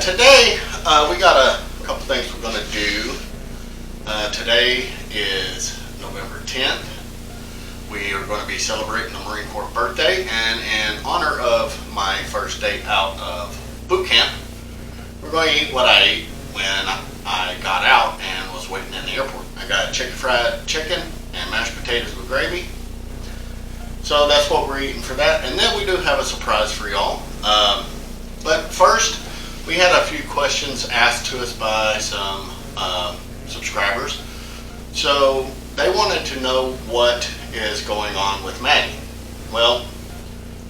today we got a couple things we're going to do. Today is November 10th. We are going to be celebrating the Marine Corps birthday, and in honor of my first day out of boot camp, we're going to eat what I ate when I got out and was waiting in the airport. I got fried chicken and mashed potatoes with gravy. So that's what we're eating for that. And then we do have a surprise for y'all. But first, we had a few questions asked to us by some subscribers. So they wanted to know what is going on with Maggie. Well,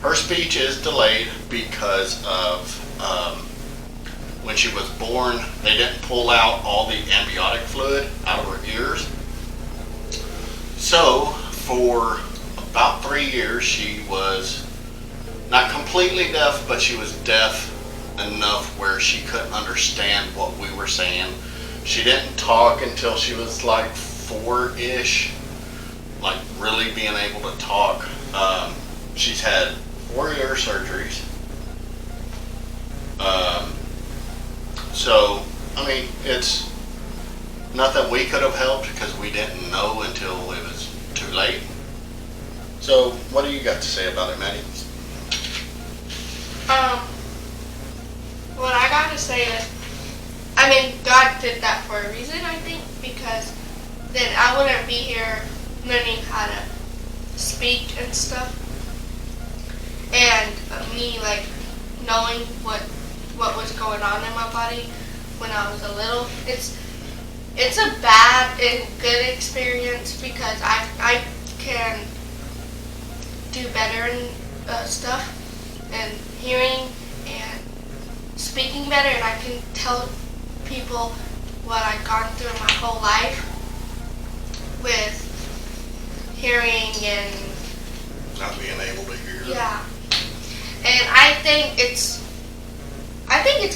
her speech is delayed because of when she was born, they didn't pull out all the amniotic fluid out of her ears. So for about 3 years, she was not completely deaf, but she was deaf enough where she couldn't understand what we were saying. She didn't talk until she was like 4-ish, like really being able to talk. She's had 4 ear surgeries. So, I mean, it's nothing we could have helped because we didn't know until it was too late. So, what do you got to say about it, Maddie? What I got to say is, I mean, God did that for a reason, I think, because then I wouldn't be here learning how to speak and stuff. And me, like, knowing what was going on in my body when I was a little, it's a bad and good experience because I can do better in stuff and hearing and speaking better, and I can tell people what I've gone through my whole life with hearing and Not being able to hear. Yeah. And I think it's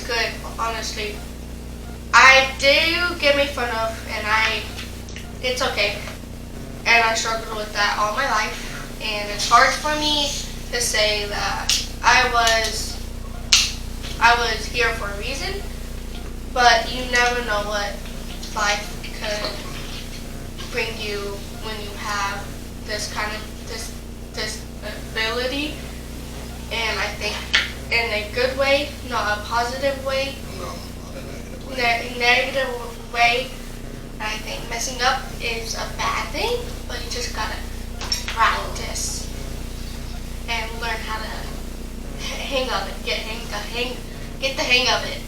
good, honestly. I do get made fun of, and it's okay. And I struggled with that all my life. And it's hard for me to say that I was here for a reason, but you never know what life could bring you when you have this kind of this ability. And I think in a good way, not a positive way. No, not a negative way. Negative way. And I think messing up is a bad thing, but you just gotta practice and learn how to hang of it, get the hang of it.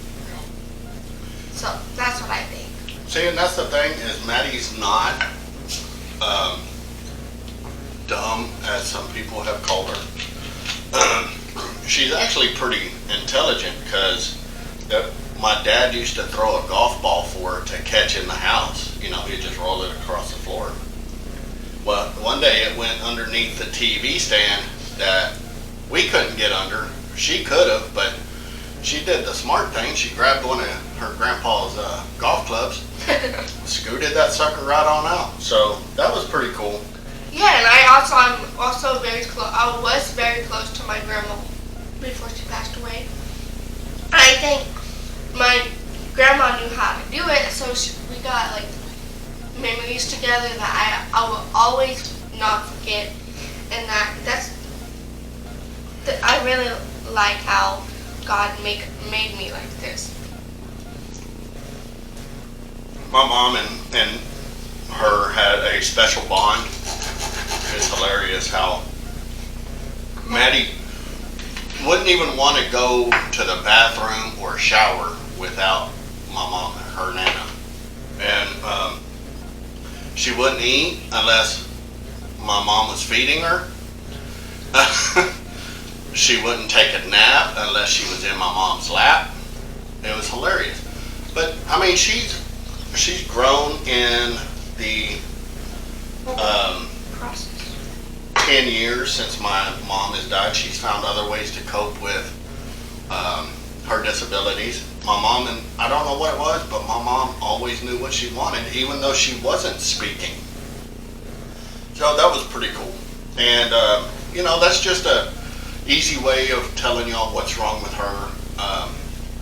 So that's what I think. See, and that's the thing is Maddie's not dumb, as some people have called her. She's actually pretty intelligent because my dad used to throw a golf ball for her to catch in the house. You know, he'd just roll it across the floor. Well, one day it went underneath the TV stand that we couldn't get under. She could have, but she did the smart thing. She grabbed one of her grandpa's golf clubs, scooted that sucker right on out. So that was pretty cool. Yeah, and I'm also very close. I was very close to my grandma before she passed away. And I think my grandma knew how to do it, so we got like memories together that I will always not forget. And I really like how God made me like this. My mom and her had a special bond. It's hilarious how Maddie wouldn't even want to go to the bathroom or shower without my mom and her nana. And she wouldn't eat unless my mom was feeding her. She wouldn't take a nap unless she was in my mom's lap. It was hilarious. But I mean, she's grown in the 10 years since my mom has died. She's found other ways to cope with her disabilities. My mom, and I don't know what it was, but my mom always knew what she wanted, even though she wasn't speaking. So that was pretty cool. And, that's just a easy way of telling y'all what's wrong with her.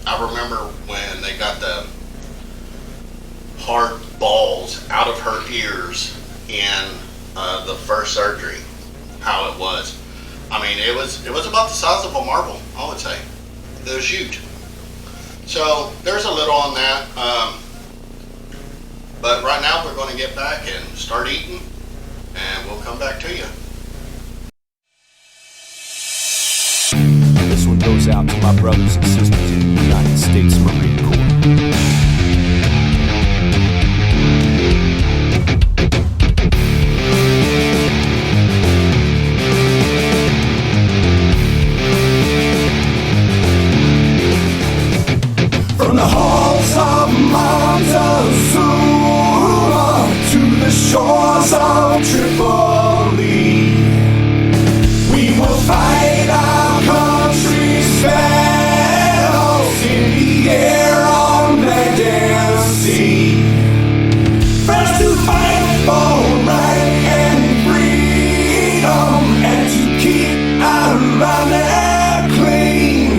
I remember when they got the hard balls out of her ears in the first surgery, how it was. I mean, it was about the size of a marble, I would say. It was huge. So there's a little on that. But right now we're going to get back and start eating, and we'll come back to you. This one goes out to my brothers and sisters in the United States Marine Corps. From the halls of Montezuma to the shores of Tripoli, we will fight our country's battles in the air, on land and sea. First to fight for right and freedom, and to keep our land clean.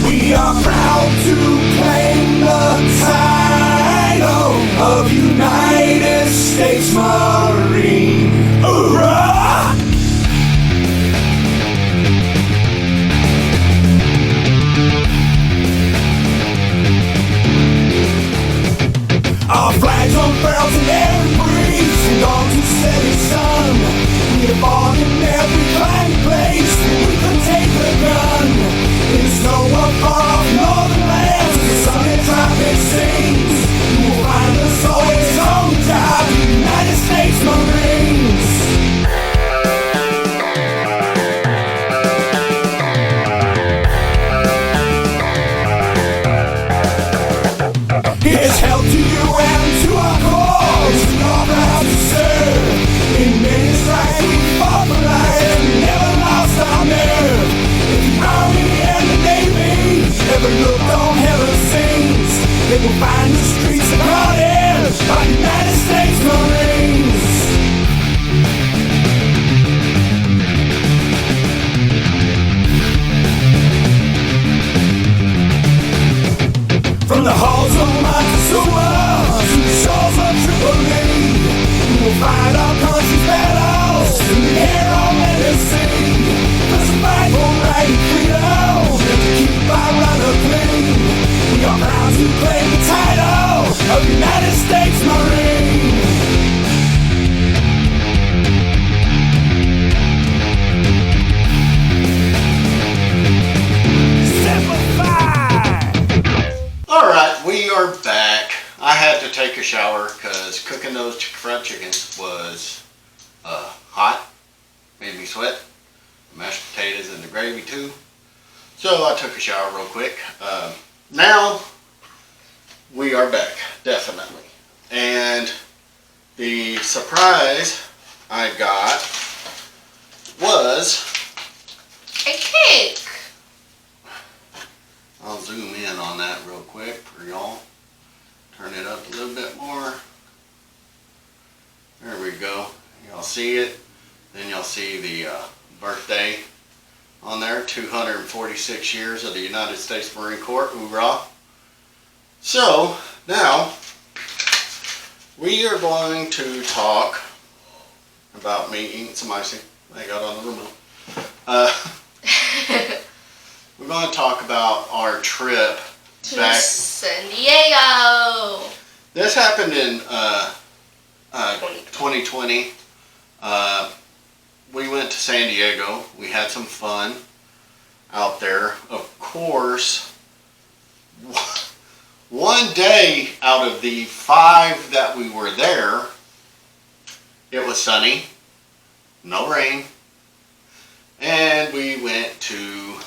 We are proud to claim the title of United States Marine. Hoorah! Our flags unfurled in every breeze and on to setting sun. We have fought in every flying place where we could take a gun. In the snow of far off northern lands, the sunny tropic sings. You will find us always on the job, United States Marines. Here's help to you and to our cause. We are proud to serve. In many strikes we fought for life and never lost our nerve. If the Army and the Navy ever looked on heaven's scenes, they will find the streets of carnage by United States Marines. From the halls of Montezuma to the shores of Tripoli, we will fight our country's battles in the air, on land and sea. Let's fight for right and freedom, and to keep our honor clean. We are proud to claim the title of United States Marine. Alright, we are back. I had to take a shower because cooking those fried chickens was hot. Made me sweat. Mashed potatoes and the gravy too. So I took a shower real quick. Now we are back, definitely. And the surprise I got was A cake. I'll zoom in on that real quick for y'all. Turn it up a little bit more. There we go. Y'all see it. Then y'all see the birthday on there. 246 years of the United States Marine Corps. Hoorah. So, now, we are going to talk about me eating some icing I got on the remote. We're going to talk about our trip To back. San Diego. This happened in 2020. We went to San Diego. We had some fun out there. Of course, one day out of the 5 that we were there, it was sunny, no rain, and we went to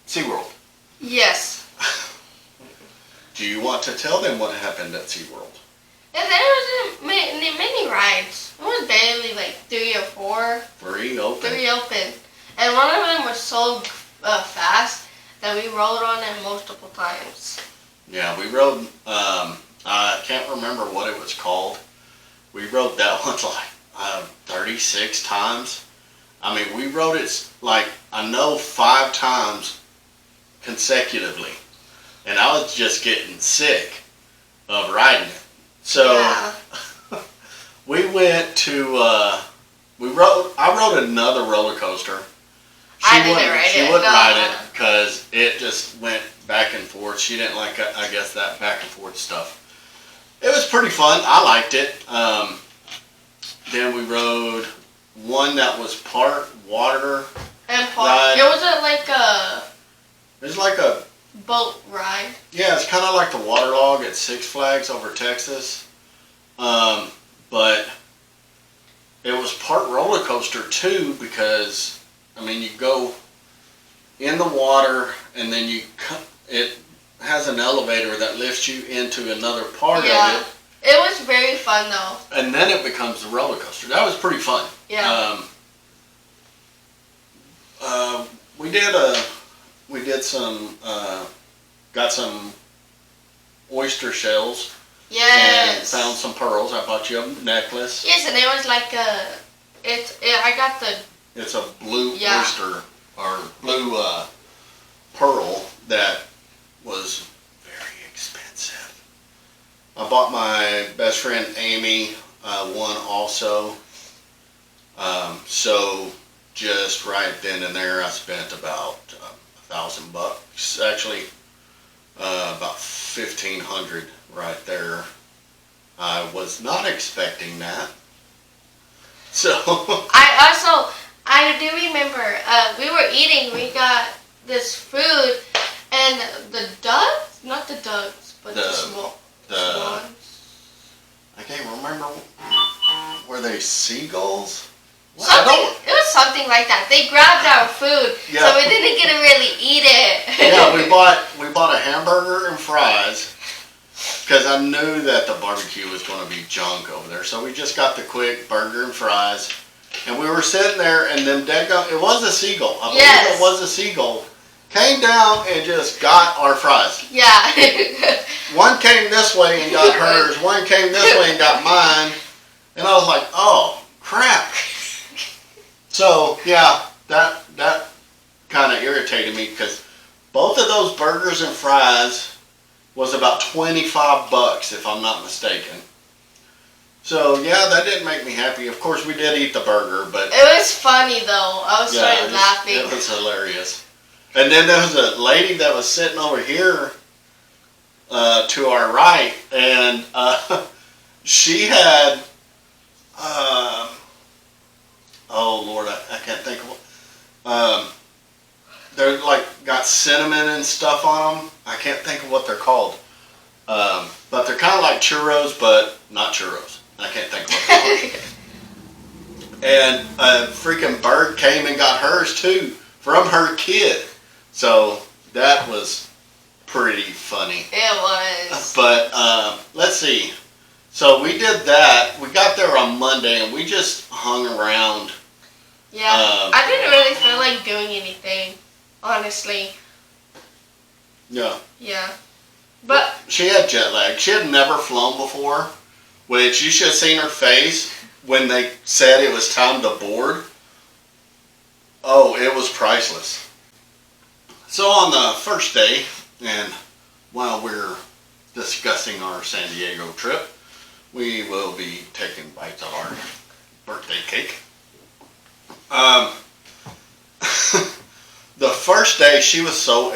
Seaworld. Yes. Do you want to tell them what happened at Seaworld? Yeah, there was many rides. It was barely like 3 or 4. 3 open. 3 open. And one of them was so fast that we rode on it multiple times. Yeah, we rode, I can't remember what it was called. We rode that one like 36 times. I mean, we rode it like, I know 5 times consecutively. And I was just getting sick of riding it. So Yeah. we went to, I rode another roller coaster. I didn't ride it. She wouldn't No. ride it because it just went back and forth. She didn't like, I guess, that back and forth stuff. It was pretty fun. I liked it. Then we rode one that was part water. And Ride. it wasn't like a It was like a, boat ride. yeah, it's kind of like the water log at Six Flags over Texas. But it was part roller coaster too because, I mean, you go in the water and then it has an elevator that lifts you into another part of it. It was very fun though. And then it becomes the roller coaster. That was pretty fun. Yeah. We did some, got some oyster shells. Yes. And found some pearls. I bought you a necklace. Yes, and it was like I got the. It's a blue Yeah. oyster or blue pearl that was very expensive. I bought my best friend Amy one also. So just right then and there, I spent about $1,000. Actually, about 1,500 right there. I was not expecting that. So I do remember we were eating. We got this food, and the ducks, not the ducks, but the swans. I can't remember. Were they seagulls? It was something like that. They grabbed our food, Yeah. so we didn't get to really eat it. Yeah, we bought a hamburger and fries because I knew that the barbecue was going to be junk over there. So we just got the quick burger and fries, and we were sitting there, and then it was a seagull. I believe it was a seagull. Came down and just got our fries. Yeah. One came this way and got hers. One came this way and got mine. And I was like, oh, crap. So, yeah, that kind of irritated me because both of those burgers and fries was about $25 if I'm not mistaken. So, yeah, that didn't make me happy. Of course, we did eat the burger, but... It was funny, though. I was started laughing. It was hilarious. And then there was a lady that was sitting over here to our right, and she had, oh Lord, I can't think of what. They're like got cinnamon and stuff on them. I can't think of what they're called. But they're kind of like churros, but not churros. I can't think of what they're called. And a freaking bird came and got hers too from her kid. So that was pretty funny. It was. But let's see. So we did that. We got there on Monday and we just hung around. Yeah. I didn't really feel like doing anything, honestly. Yeah. Yeah. But she had jet lag. She had never flown before, which you should have seen her face when they said it was time to board. Oh, it was priceless. So on the first day, and while we're discussing our San Diego trip, we will be taking bites of our birthday cake. The first day, she was so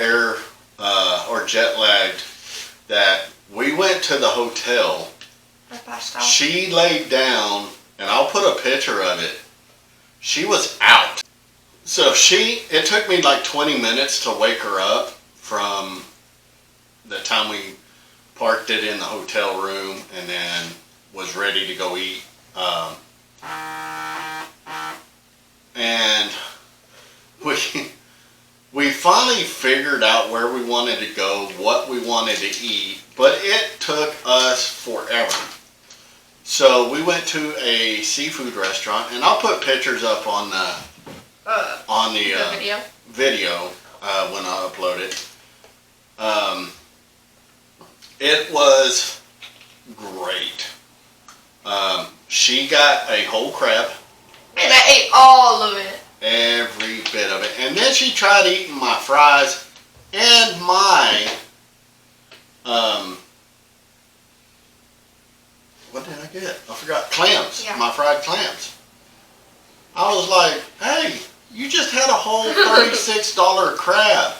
or jet lagged that we went to the hotel. I passed out. She laid down, and I'll put a picture of it. She was out. So it took me like 20 minutes to wake her up from the time we parked it in the hotel room and then was ready to go eat. And we finally figured out where we wanted to go, what we wanted to eat, but it took us forever. So we went to a seafood restaurant, and I'll put pictures up on the video when I upload it. It was great. She got a whole crab. And I ate all of it. Every bit of it. And then she tried eating my fries. and my, what did I get? I forgot. Clams. Yeah. My fried clams. I was like, hey, you just had a whole $36 crab.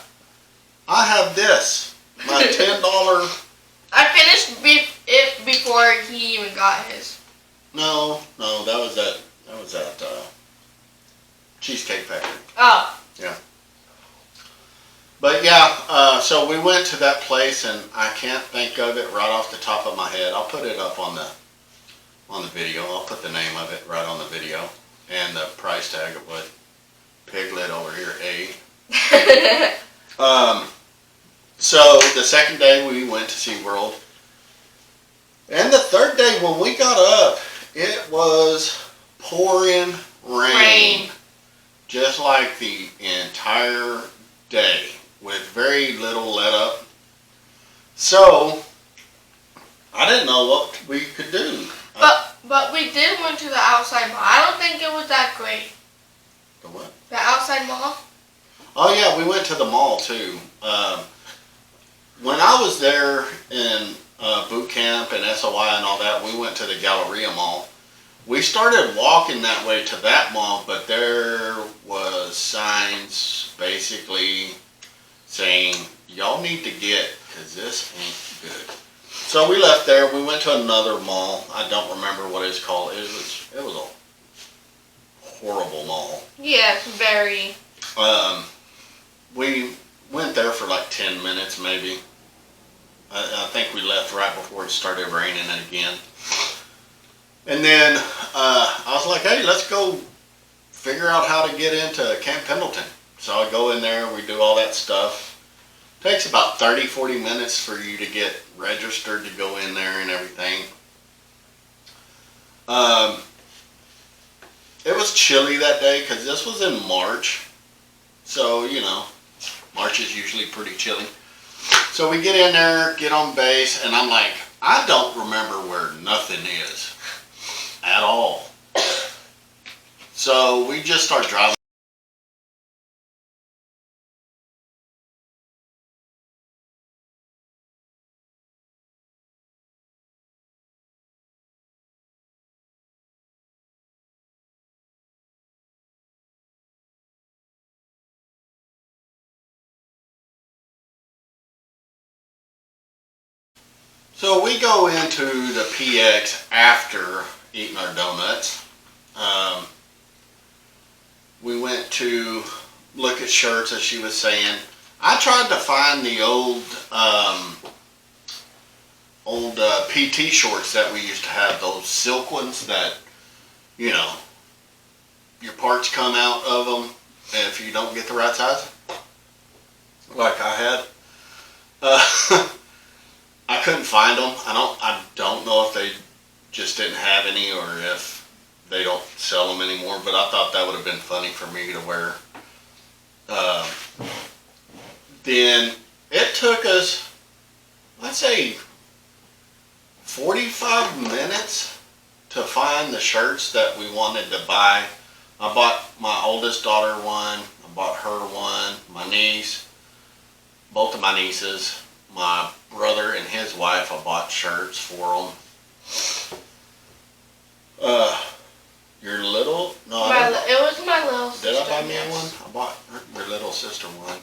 I have this. My $10. I finished it before he even got his. No, that was at Cheesecake Factory. Oh. Yeah. But yeah, so we went to that place, and I can't think of it right off the top of my head. I'll put it up on the video. I'll put the name of it right on the video and the price tag of what Piglet over here ate. So the second day we went to Seaworld, and the third day when we got up, it was pouring rain. Just like the entire day, with very little let up. So I didn't know what we could do. But we did went to the outside mall. I don't think it was that great. The what? The outside mall. Oh yeah, we went to the mall too. When I was there in boot camp and SOI and all that, we went to the Galleria Mall. We started walking that way to that mall, but there was signs basically saying, y'all need to get, because this ain't good. So we left there. We went to another mall. I don't remember what it's called. It was a horrible mall. Yes, very. We went there for like 10 minutes maybe. I think we left right before it started raining again. And then I was like, hey, let's go figure out how to get into Camp Pendleton. So I go in there, we do all that stuff. Takes about 30-40 minutes for you to get registered to go in there and everything. It was chilly that day because this was in March. So, you know, March is usually pretty chilly. So we get in there, get on base, and I'm like, I don't remember where nothing is at all. So we just start driving. So we go into the PX after eating our donuts. We went to look at shirts, as she was saying. I tried to find the old PT shorts that we used to have, those silk ones that, you know, your parts come out of them if you don't get the right size, like I had. I couldn't find them. I don't know if they just didn't have any or if they don't sell them anymore, but I thought that would have been funny for me to wear. Then it took us, let's say, 45 minutes to find the shirts that we wanted to buy. I bought my oldest daughter one, I bought her one, my niece, both of my nieces, my brother and his wife, I bought shirts for them. Your little, no, It was my little sister. did I buy me one? I bought your little sister one.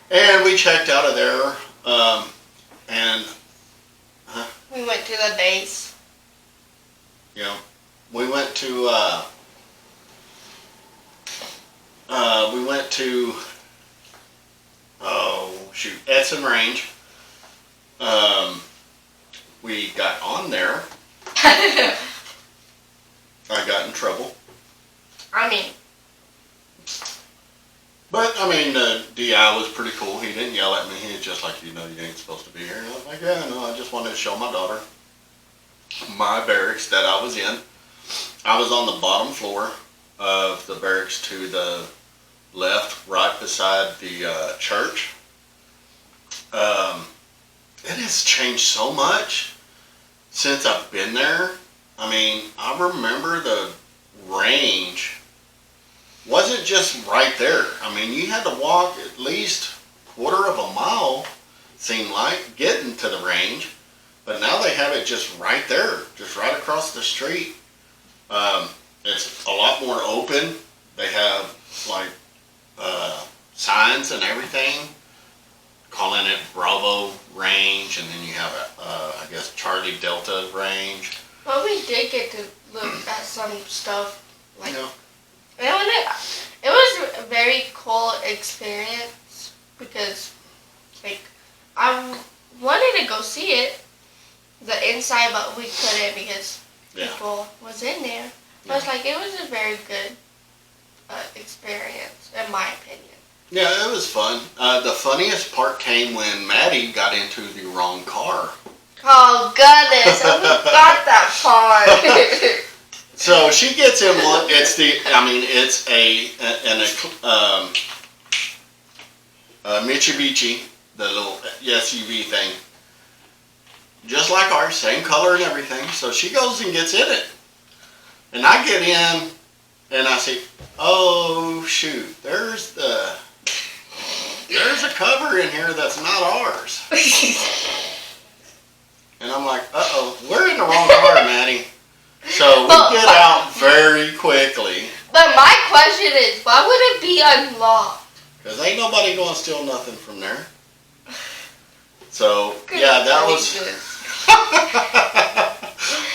And we checked out of there, and We went to the base. you know, we went to Edson Range. We got on there. I got in trouble. I mean, But, I mean, the DI was pretty cool. He didn't yell at me. He was just like, you know, you ain't supposed to be here. And I was like, yeah, no, I just wanted to show my daughter my barracks that I was in. I was on the bottom floor of the barracks to the left, right beside the church. It has changed so much since I've been there. I mean, I remember the range wasn't just right there. I mean, you had to walk at least quarter of a mile, seemed like, getting to the range. But now they have it just right there, just right across the street. It's a lot more open. They have like signs and everything, calling it Bravo Range, and then you have I guess Charlie Delta Range. Well, we did get to look at some stuff. Like, Yeah. it was a very cool experience because, like, I wanted to go see it, the inside, but we couldn't because people was in there. But it's like, it was a very good experience, in my opinion. Yeah, it was fun. The funniest part came when Maddie got into the wrong car. Oh, goodness. I forgot that part. So she gets in one. It's a Mitsubishi, the little SUV thing, just like ours, same color and everything. So she goes and gets in it, and I get in, and I see, oh shoot, there's a cover in here that's not ours. And I'm like, uh-oh, we're in the wrong car, Maddie. So we get out very quickly. But my question is, why would it be unlocked? Because ain't nobody going to steal nothing from there. So, yeah, that was...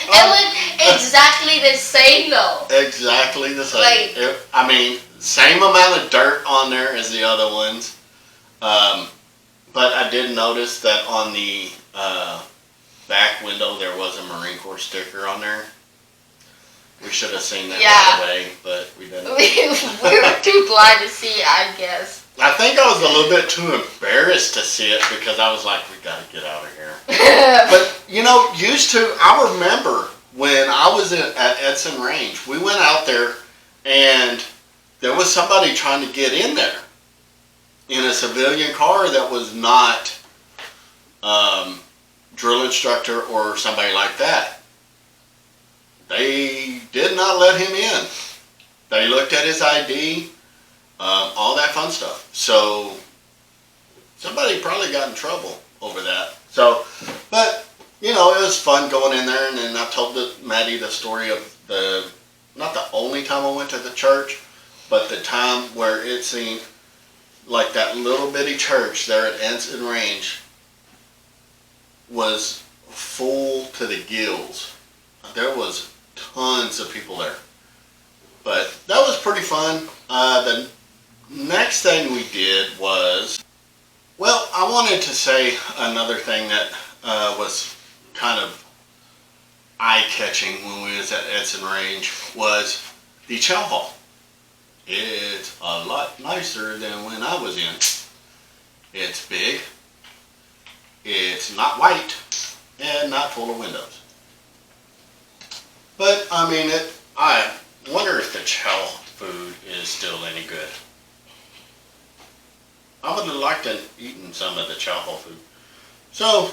It looked exactly the same, though. Exactly the same. Same amount of dirt on there as the other ones. But I did notice that on the back window there was a Marine Corps sticker on there. We should have seen that right away, but we didn't. We were too blind to see it, I guess. I think I was a little bit too embarrassed to see it because I was like, we got to get out of here. But, I remember when I was at Edson Range, we went out there and there was somebody trying to get in there in a civilian car that was not drill instructor or somebody like that. They did not let him in. They looked at his ID, all that fun stuff. So somebody probably got in trouble over that. So, but it was fun going in there, and then I told Maddie the story of not the only time I went to the church, but the time where it seemed like that little bitty church there at Ensign Range was full to the gills. There was tons of people there. But that was pretty fun. The next thing we did was, I wanted to say another thing that was kind of eye-catching when we was at Edson Range was the Chow Hall. It's a lot nicer than when I was in. It's big. It's not white and not full of windows. But I wonder if the Chow food is still any good. I would have liked to eaten some of the Chow Hall food. So,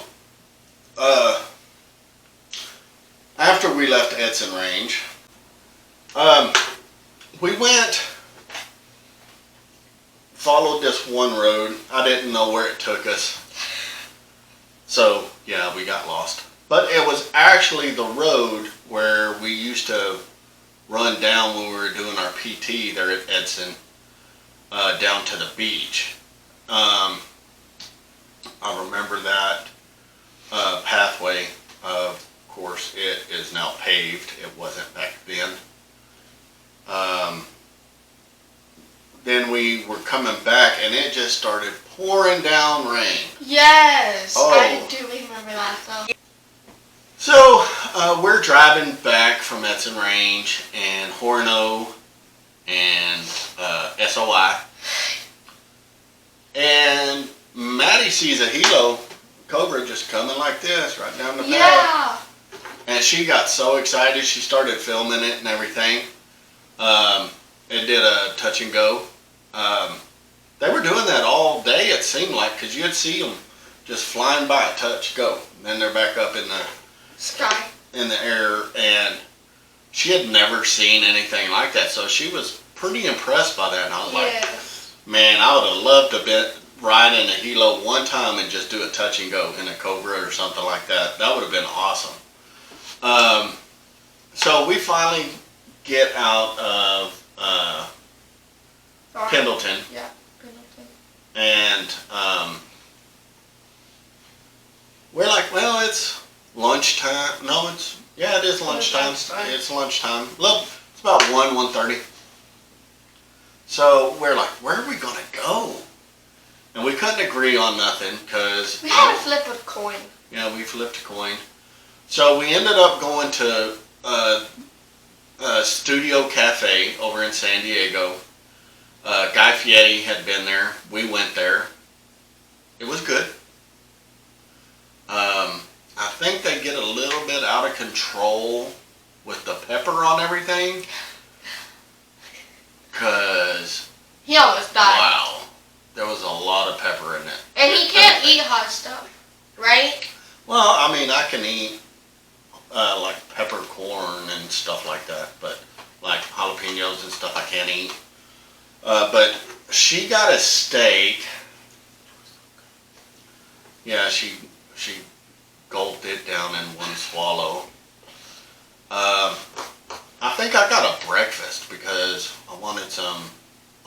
after we left Edson Range, we followed this one road. I didn't know where it took us. So, yeah, we got lost. But it was actually the road where we used to run down when we were doing our PT there at Edson, down to the beach. I remember that pathway. Of course, it is now paved. It wasn't back then. Then we were coming back, and it just started pouring down rain. Yes, Oh. I do remember that, though. So, we're driving back from Edson Range and Horno and SOI. And Maddie sees a Hilo Cobra just coming like this right down the path. Yeah. And she got so excited, she started filming it and everything. It did a touch and go. They were doing that all day, it seemed like, because you'd see them just flying by, touch, go. And then they're back up in the sky, in the air, and she had never seen anything like that. So she was pretty impressed by that. And I was like, Yes. man, I would have loved to ride in a helo one time and just do a touch and go in a Cobra or something like that. That would have been awesome. So we finally get out of Pendleton. Yeah, Pendleton. And we're like, well, it's lunchtime. No, it is lunchtime. It's lunchtime. Look, it's about 1:30. So we're like, where are we going to go? And we couldn't agree on nothing because... We had to flip a coin. Yeah, we flipped a coin. So we ended up going to Studio Cafe over in San Diego. Guy Fieri had been there. We went there. It was good. I think they get a little bit out of control with the pepper on everything. Because, He almost died. wow, there was a lot of pepper in it. And he can't eat hot stuff, right? Well, I mean, I can eat like peppercorn and stuff like that, but like jalapenos and stuff I can't eat. But she got a steak. Yeah, she gulped it down in one swallow. I think I got a breakfast because I wanted some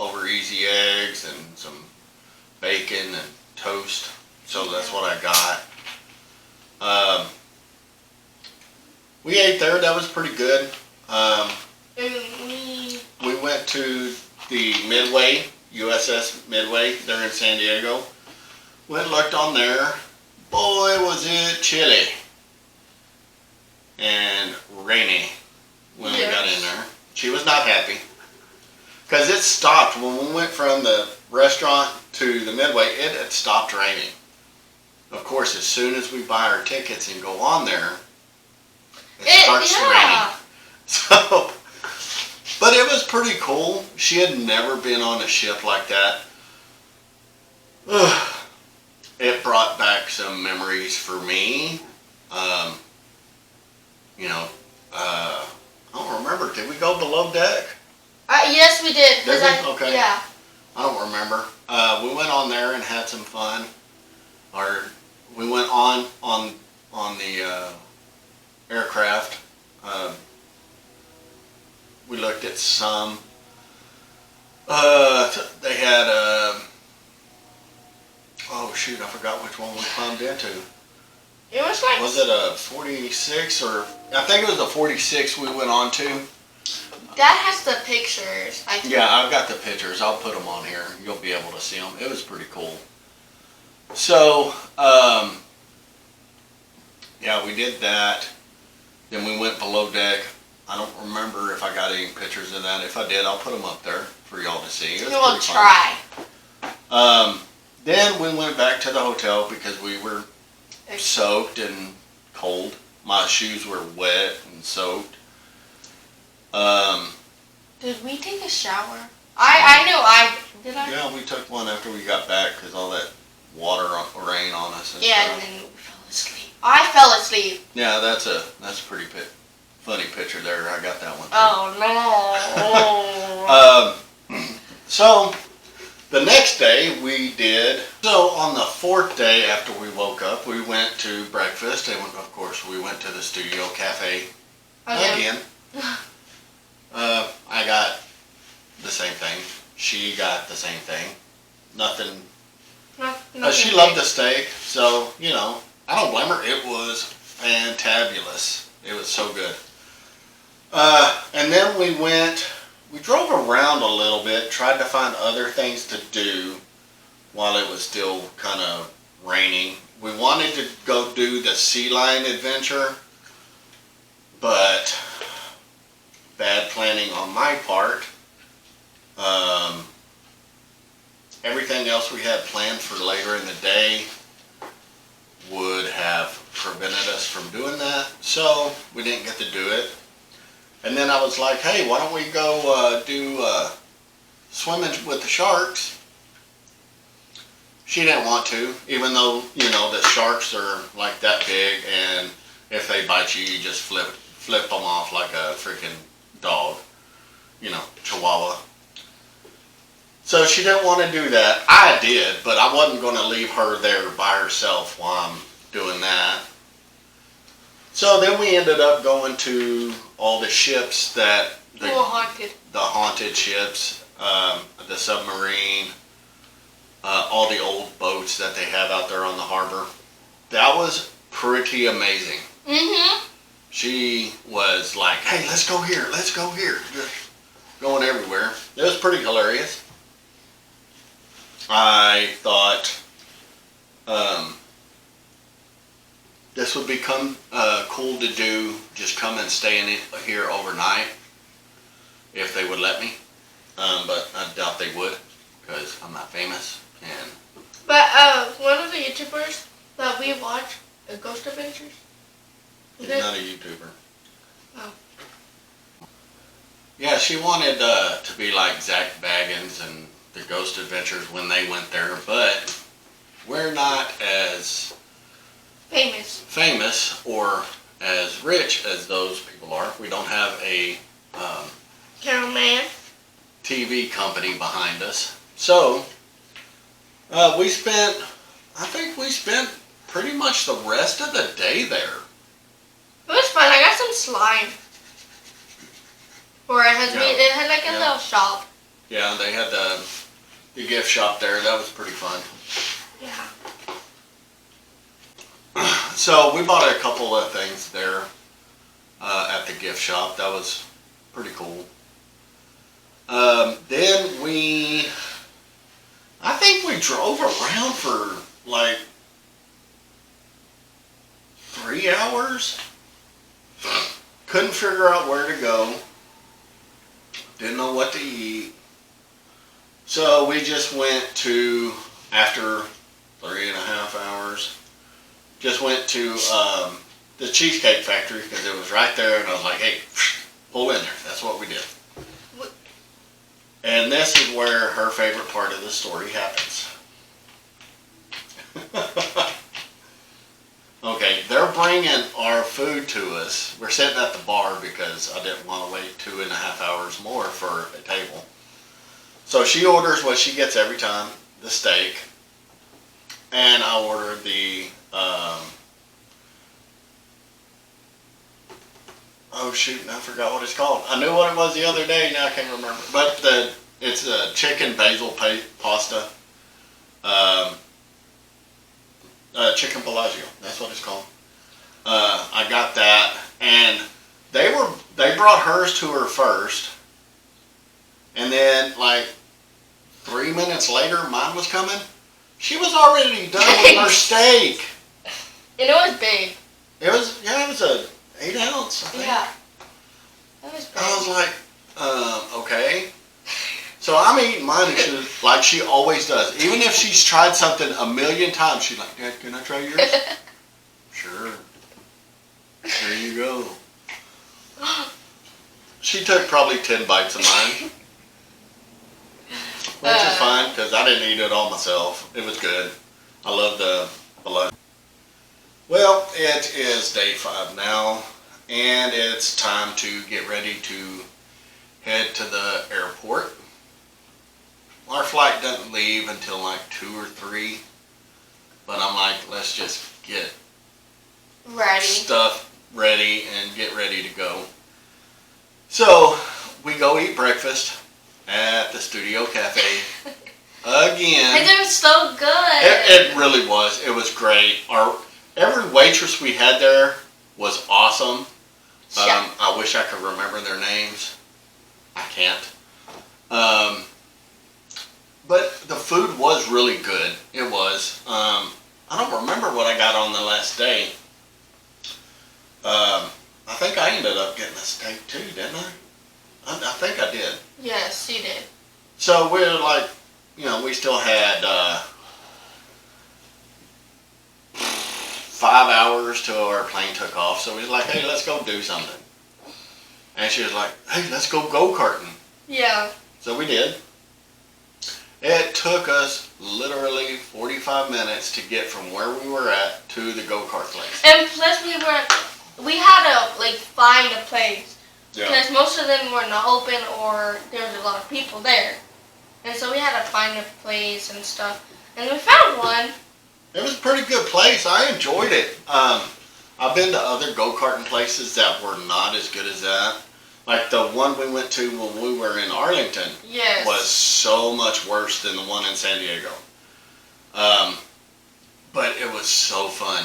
over easy eggs and some bacon and toast. So that's what I got. We ate there. That was pretty good. We went to the Midway, USS Midway, there in San Diego. Went and looked on there. Boy, was it chilly and rainy when we got in there. She was not happy because it stopped when we went from the restaurant to the Midway. It had stopped raining. Of course, as soon as we buy our tickets and go on there, it starts raining. So, but it was pretty cool. She had never been on a ship like that. It brought back some memories for me. I don't remember. Did we go below deck? Yes, we did. Did we? Okay. Yeah. I don't remember. We went on there and had some fun. Or we went on the aircraft. We looked at some. They had oh shoot, I forgot which one we climbed into. It was like... Was it a 46 or... I think it was a 46 we went on to. That has the pictures, I think. Yeah, I've got the pictures. I'll put them on here. You'll be able to see them. It was pretty cool. So, yeah, we did that. Then we went below deck. I don't remember if I got any pictures of that. If I did, I'll put them up there for y'all to see. It was We'll pretty try. fun. Then we went back to the hotel because we were soaked and cold. My shoes were wet and soaked. Did we take a shower? I know I did. Yeah, we took one after we got back because all that water rain on us. And yeah, stuff. and then we fell asleep. I fell asleep. Yeah, that's a pretty funny picture there. I got that one. Oh no. So the next day we did. So on the fourth day after we woke up, we went to breakfast, and of course we went to the Studio Cafe again. I got the same thing. She got the same thing. Nothing. She loved the steak, so I don't blame her. It was fantabulous. It was so good. And then we drove around a little bit, tried to find other things to do while it was still kind of raining. We wanted to go do the sea lion adventure, but bad planning on my part. Everything else we had planned for later in the day would have prevented us from doing that, so we didn't get to do it. And then I was like, hey, why don't we go do swimming with the sharks? She didn't want to, even though, the sharks are like that big, and if they bite you, you just flip them off like a freaking dog, Chihuahua. So she didn't want to do that. I did, but I wasn't going to leave her there by herself while I'm doing that. So then we ended up going to all the ships that the haunted ships, the submarine, all the old boats that they have out there on the harbor. That was pretty amazing. Mm-hmm. She was like, "Hey, let's go here, let's go here." Just going everywhere. It was pretty hilarious. I thought this would become cool to do, just come and stay in here overnight if they would let me. But I doubt they would because I'm not famous. But one of the YouTubers that we watch, Ghost Adventures. He's not a YouTuber. Oh. Yeah, she wanted to be like Zach Baggins and the Ghost Adventures when they went there, but we're not as famous or as rich as those people are. We don't have a cameraman, TV company behind us. So I think we spent pretty much the rest of the day there. It was fun. I got some slime. Or it had like a little shop. Yeah, they had the gift shop there. That was pretty fun. Yeah. So we bought a couple of things there at the gift shop. That was pretty cool. Then I think we drove around for like 3 hours. Couldn't figure out where to go. Didn't know what to eat. So we just went to, after 3.5 hours, just went to the Cheesecake Factory because it was right there, and I was like, hey, pull in there. That's what we did. And this is where her favorite part of the story happens. Okay, they're bringing our food to us. We're sitting at the bar because I didn't want to wait 2.5 hours more for a table. So she orders what she gets every time, the steak. And I ordered the, oh shoot, I forgot what it's called. I knew what it was the other day, now I can't remember. But it's a chicken basil pasta. Chicken Bellagio, that's what it's called. I got that, and they brought hers to her first, and then like 3 minutes later, mine was coming. She was already done with her steak. And it was big. It was a 8 ounce, I think. Yeah. That was big. I was like, okay. So I'm eating mine and she's like she always does. Even if she's tried something a million times, she's like, Dad, can I try yours? Sure. There you go. She took probably 10 bites of mine. Which is fine, because I didn't eat it all myself. It was good. I love the lunch. Well, it is day 5 now, and it's time to get ready to head to the airport. Our flight doesn't leave until like 2 or 3, but I'm like, let's just get stuff ready and get ready to go. So we go eat breakfast at the Studio Cafe again. And it was so good. It really was. It was great. Every waitress we had there was awesome. I wish I could remember their names. I can't. But the food was really good. It was. I don't remember what I got on the last day. I think I ended up getting a steak too, didn't I? I think I did. Yes, you did. So we're like, we still had 5 hours till our plane took off. So we was like, hey, let's go do something. And she was like, hey, let's go go-karting. Yeah. So we did. It took us literally 45 minutes to get from where we were at to the go-kart place. And plus we had to find a place. Yeah. Because most of them were not open or there was a lot of people there. And so we had to find a place and stuff. And we found one. It was a pretty good place. I enjoyed it. I've been to other go-karting places that were not as good as that. Like the one we went to when we were in Arlington Yes. was so much worse than the one in San Diego. But it was so fun.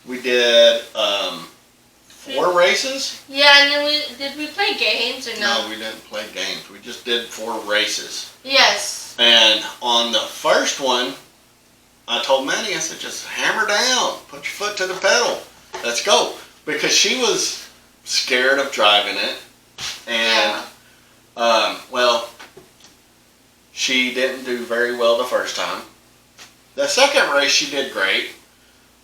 We did 4 races. Yeah, and then we play games or no? No, we didn't play games. We just did 4 races. Yes. And on the first one, I told Manny, I said, just hammer down. Put your foot to the pedal. Let's go. Because she was scared of driving it. And, well, she didn't do very well the first time. The second race, she did great.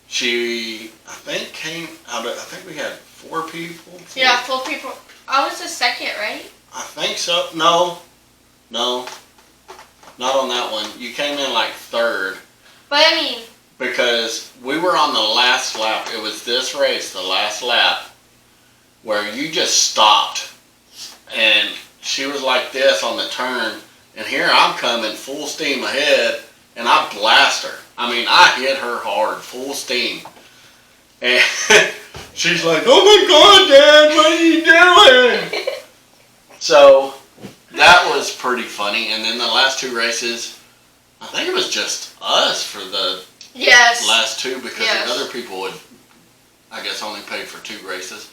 She, I think, came out of, I think we had 4 people. Yeah, 4 people. I was the second, right? I think so. No, not on that one. You came in like 3rd. But I mean, because we were on the last lap. It was this race, the last lap, where you just stopped. And she was like this on the turn. And here I'm coming full steam ahead, and I blast her. I mean, I hit her hard, full steam. And she's like, oh my God, Dad, what are you doing? So that was pretty funny. And then the last 2 races, I think it was just us for the last 2 because the other people would, I guess, only paid for 2 races.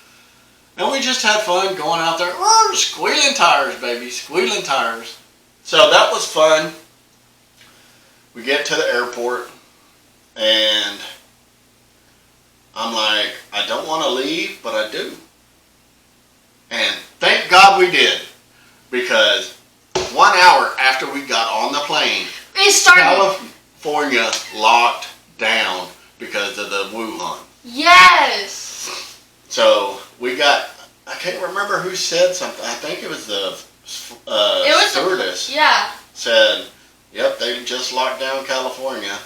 And we just had fun going out there. Squealing tires, baby, squealing tires. So that was fun. We get to the airport, and I'm like, I don't want to leave, but I do. And thank God we did, because 1 hour after we got on the plane, California locked down because of the Wuhan. yes. So we got, I can't remember who said something. I think it was the stewardess. Said, yep, they just locked down California.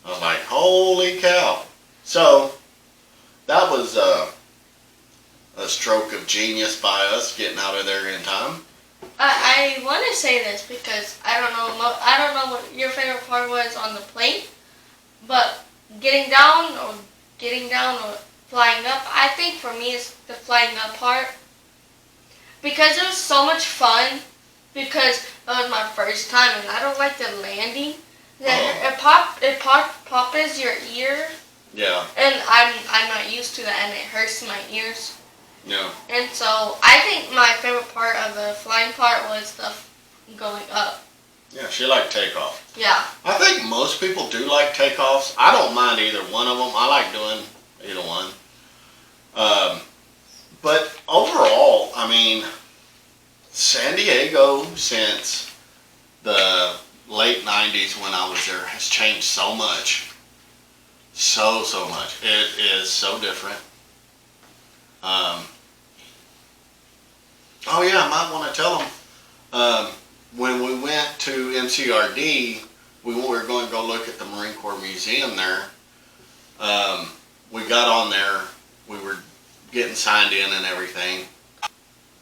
I was like, holy cow. So that was a stroke of genius by us getting out of there in time. I want to say this because I don't know what your favorite part was on the plane, but getting down or flying up, I think for me it's the flying up part because it was so much fun because it was my first time and I don't like the landing. It pops your ear. Yeah. And I'm not used to that and it hurts my ears. Yeah. And so I think my favorite part of the flying part was the going up. Yeah, she liked takeoff. Yeah. I think most people do like takeoffs. I don't mind either one of them. I like doing either one. But overall, I mean, San Diego since the late 90s when I was there has changed so much. So much. It is so different. Oh yeah, I might want to tell them. When we went to MCRD, we were going to go look at the Marine Corps Museum there. We got on there. We were getting signed in and everything.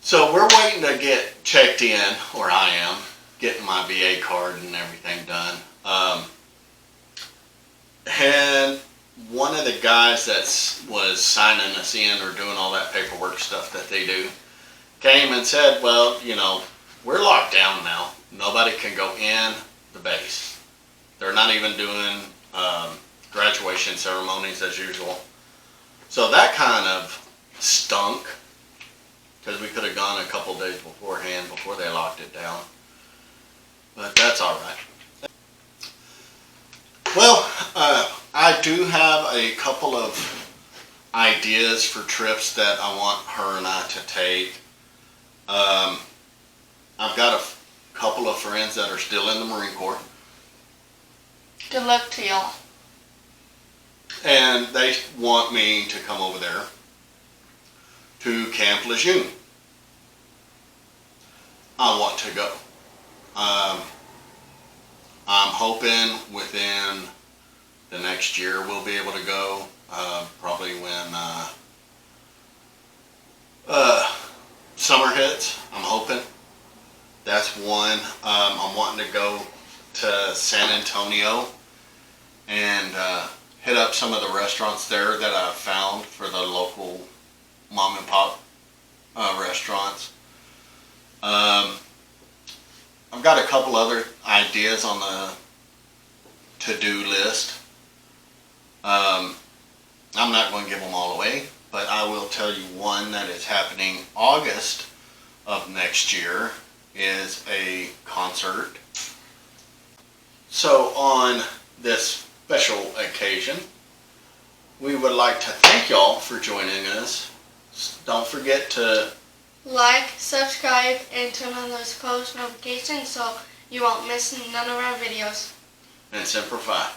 So we're waiting to get checked in, or I am, getting my VA card and everything done. And one of the guys that was signing us in or doing all that paperwork stuff that they do came and said, well, you know, we're locked down now. Nobody can go in the base. They're not even doing graduation ceremonies as usual. So that kind of stunk because we could have gone a couple days beforehand before they locked it down. But that's all right. Well, I do have a couple of ideas for trips that I want her and I to take. I've got a couple of friends that are still in the Marine Corps. Good luck to y'all. And they want me to come over there to Camp Lejeune. I want to go. I'm hoping within the next year we'll be able to go. Probably when summer hits. I'm hoping That's one. I'm wanting to go to San Antonio and hit up some of the restaurants there that I've found for the local mom and pop restaurants. I've got a couple other ideas on the to-do list. I'm not going to give them all away, but I will tell you one that is happening August of next year is a concert. So on this special occasion, we would like to thank y'all for joining us. Don't forget to like, subscribe, and turn on those post notifications so you won't miss none of our videos. and Semper Fi.